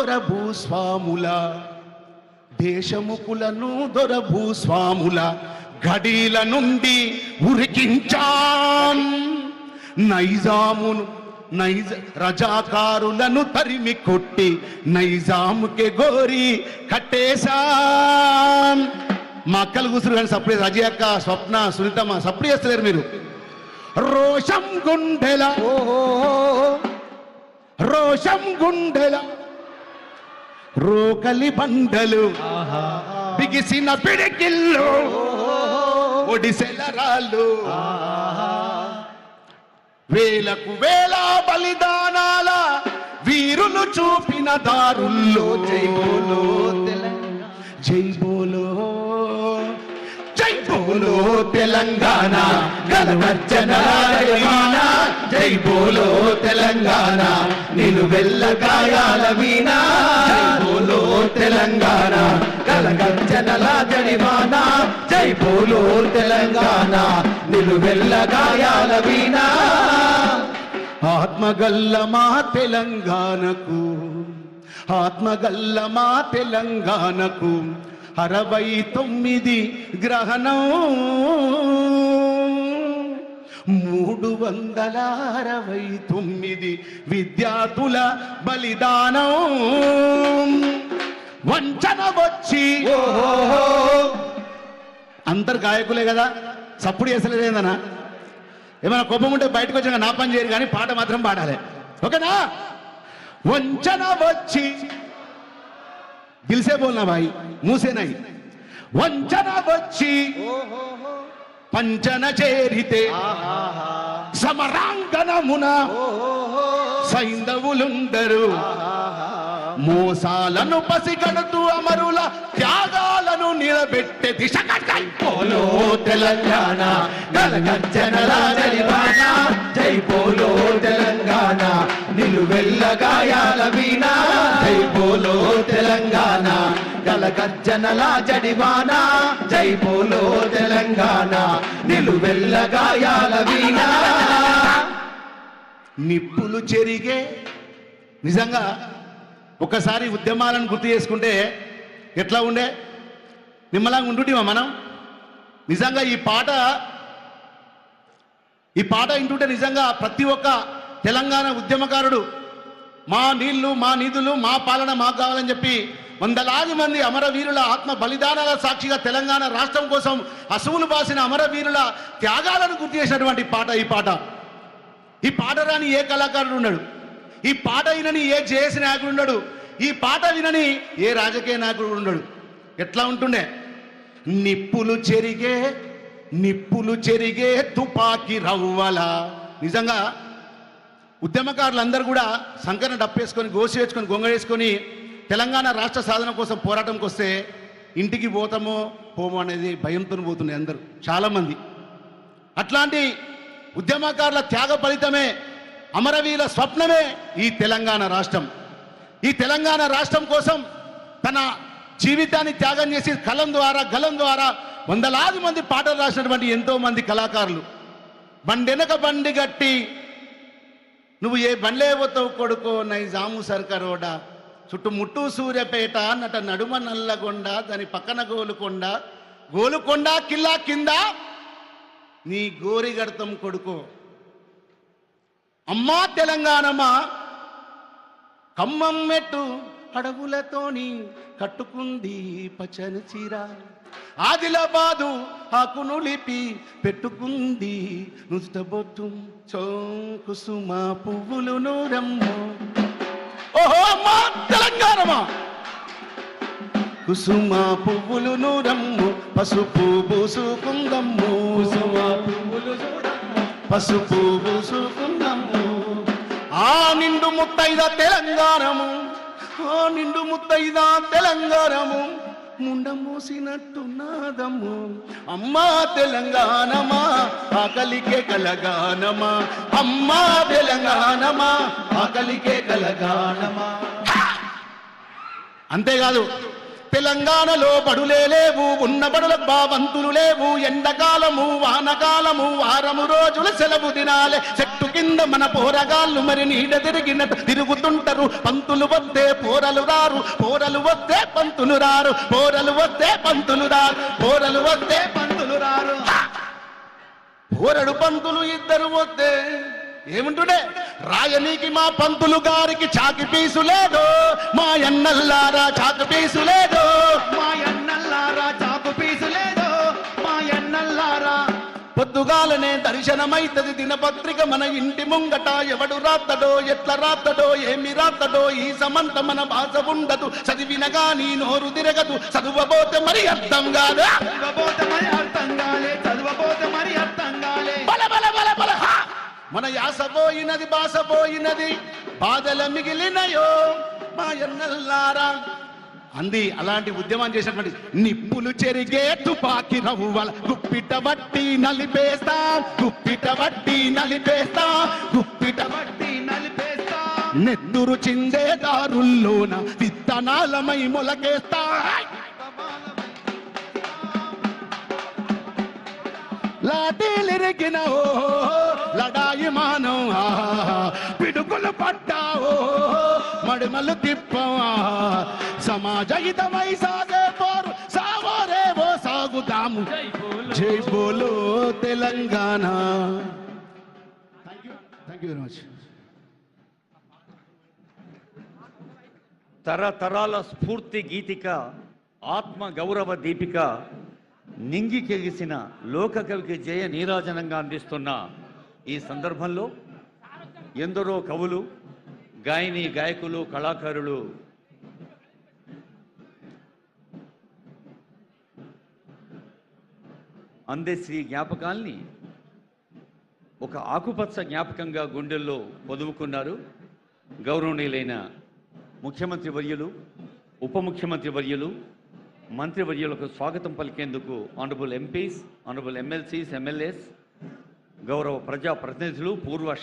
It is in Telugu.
దొరభూస్వాముల దేశముకులను దొరభూస్వాముల గడీల నుండి ఉరికించాం నైజామును రజాకారులను తరిమి కొట్టి నైజాముకే గోరి కట్టేశాం. మా అక్కలు కూతురు కానీ సప్పుడు రజీ అక్క, స్వప్న, సునీతమ్మ సప్పుడు చేస్తలేరు మీరు. రోషం గుండెల రోషం గుండెల రోకలి బండలు బిగిసిన పిడికిళ్ళు ఒడిసెల రాళ్ళు వేలకు వేల బలిదానాల వీరులు చూపిన దారుల్లో జై బోలో జై బోలో జై బోలో తెలంగాణ గలగర్జనల జై బోలో తెలంగాణ నిలువెల్ల గాయాల వీణా జై బోలో తెలంగాణ గలగర్జనల జడివాన జై బోలో తెలంగాణ నిలువెల్ల గాయాల వీణా. ఆత్మగల్ల మా తెలంగాణకు ఆత్మగల్ల మా తెలంగాణకు 69 గ్రహణం 369 విద్యార్థుల బలిదానం. వంచన వచ్చి అందరు గాయకులే కదా, సప్పుడు చేసలేదేందనా? ఏమైనా కోపం ఉంటే బయటకు వచ్చాక నా పని చేయరు కానీ పాట మాత్రం పాడాలి, ఓకేనా? వంచన వచ్చి దిల్సే బోల్నా భాई मुझसे नहीं వంచన వచ్చి పంచన చేరితే సమరాంగణమున సైంధవులుండరు. మోసాలను పసిగడుతూ అమరుల త్యాగాలను నిలబెట్టే దిశ జై బోలో తెలంగాణ గలగర్జనల జడివాన జై బోలో తెలంగాణ నిలువెల్ల గాయాల వీణా జై బోలో తెలంగాణ గలగర్జనల జడివాన జై బోలో తెలంగాణ నిలువెల్ల గాయాల వీణా. నిప్పులు చెరిగే నిజంగా ఒకసారి ఉద్యమాలను గుర్తు చేసుకుంటే ఎట్లా ఉండే, నిమ్మలాగా ఉంటుంటివా మనం? నిజంగా ఈ పాట వింటుంటే నిజంగా ప్రతి ఒక్క తెలంగాణ ఉద్యమకారుడు మా నీళ్లు మా నిధులు మా పాలన మాకు కావాలని చెప్పి వందలాది మంది అమరవీరుల ఆత్మ బలిదానాల సాక్షిగా తెలంగాణ రాష్ట్రం కోసం అసువులు బాసిన అమరవీరుల త్యాగాలను గుర్తు చేసినటువంటి పాట ఈ పాట రాని ఏ కళాకారుడు ఉన్నాడు, ఈ పాట వినని ఏ జేఏసీ నాయకుడు ఉండడు, ఈ పాట వినని ఏ రాజకీయ నాయకుడు ఉండడు. ఎట్లా ఉంటుండే? నిప్పులు చెరిగే తుపాకి రవ్వల. నిజంగా ఉద్యమకారులందరూ కూడా సంకరణ డప్పేసుకొని గోసి వేసుకొని గొంగడేసుకొని తెలంగాణ రాష్ట్ర సాధన కోసం పోరాటంకి వస్తే ఇంటికి పోతామో పోమో అనేది భయంతో పోతున్నాయి అందరూ చాలామంది. అట్లాంటి ఉద్యమకారుల త్యాగ ఫలితమే అమరవీర స్వప్నమే ఈ తెలంగాణ రాష్ట్రం. ఈ తెలంగాణ రాష్ట్రం కోసం తన జీవితాన్ని త్యాగం చేసి గలం ద్వారా వందలాది మంది పాటలు రాసినటువంటి ఎంతో మంది కళాకారులు. బండెనక బండి గట్టి నువ్వు ఏ బండ్లే పోతావు కొడుకో నైజాము సర్కరోడా చుట్టుముట్టు సూర్యపేట నట నడుమ నల్లగొండ దాని పక్కన గోలుకొండ కిల్లా కింద నీ గోరిగడతం కొడుకో. అమ్మా తెలంగాణమా ఖమ్మం మెట్టు అడవులతోని కట్టుకుంది పచ్చని చీర, ఆదిలాబాదు ఆకును లిపి పెట్టుకుంది నుదుటబొట్టు కుసుమ పువ్వులు నూరమ్మో. ఓహో అమ్మా తెలంగాణమా కుసుమ పువ్వులు నూరమ్ము పసుపు పూసుకుందమ్ము పసుపు పూసుకుందమ్ము. ఆ నిండు ముత్తైద తెలంగాణము ముండ మోసినట్టున్నాదమ్ము. అమ్మా తెలంగాణమా ఆకలికే కలగానమా, అమ్మా తెలంగాణమా ఆకలికే కలగానమా. అంతేకాదు తెలంగాణలో బడులే లేవు, ఉన్న బడులకు బావంతులు లేవు. ఎండకాలము వానకాలము వారము రోజుల సెలవు దినాలే. చెట్టు కింద మన పోరగాళ్ళు మరి నీడ తిరిగినట్టు తిరుగుతుంటారు. పంతులు వస్తే పోరలు రారు, పోరలు వస్తే పంతులు రారు, పోరలు వస్తే పంతులు రారు, పోరలు వస్తే పంతులు రారు. పోరడు పంతులు ఇద్దరు వస్తే ఏముంటుండే, రాయనీకి మా పంతులు గారికి చాకి పీసు లేదు, మా ఎన్నల్లారా చాకు పీసు లేదు, మా ఎన్నల్లారా చాకు పీసు లేదు, మా ఎన్నల్లారా. పొద్దుగాలనే దర్శనమైతది దినపత్రిక మన ఇంటి ముంగట. ఎవడు రాత్తడో ఎట్లా రాత్తడో ఏమి రాత్తడో ఈ సమంత మన భాష ఉండదు. చదివిన గాని నోరు తిరగదు, చదువబోతే మరి అర్థం కాదు, చదువబోతే మరి అర్థం కాలే, చదువబోతే మరి అర్థం కాలే. బల బల బల బల మన యాస పోయినది, భాష పోయినది, బాధల మిగిలినయో మా ఎన్నల్లారా అంది. అలాంటి ఉద్యమం చేసినటువంటి నిప్పులు చెరిగే తుపాకి రవ్వల గుప్పిట బట్టి నలిపేస్తా, గుప్పిట బట్టి నలిపేస్తా, గుప్పిట బట్టి నలిపేస్తా. నెత్తురు చిందే దారుల్లోన విత్తనాలమై మొలకేస్తా. లాఠీలిరిగిన ఓ లడాయి మానో, పిడుగులు పట్టావో మడిమలు తిప్పవా. సమాజ హితమై సాగే పోరు సావోరేవో సాగుదాము. జై బోలో Telangana. Thank you very much. తరతరాల స్ఫూర్తి గీతిక, ఆత్మ గౌరవ దీపిక, నింగికెగిసిన లోకకవికి జయ నీరాజనంగా అందిస్తున్న ఈ సందర్భంలో ఎందరో కవులు, గాయని గాయకులు, కళాకారులు అందశ్రీ జ్ఞాపకాల్ని ఒక ఆకుపచ్చ జ్ఞాపకంగా గుండెల్లో పొదువుకున్నారు. గౌరవనీయులైన ముఖ్యమంత్రి వర్యులు, ఉప ముఖ్యమంత్రి వర్యులు, మంత్రివర్యులకు స్వాగతం పలికేందుకు honourable MPs, honourable MLCs, MLAs, గౌరవ ప్రజాప్రతినిధులు, పూర్వ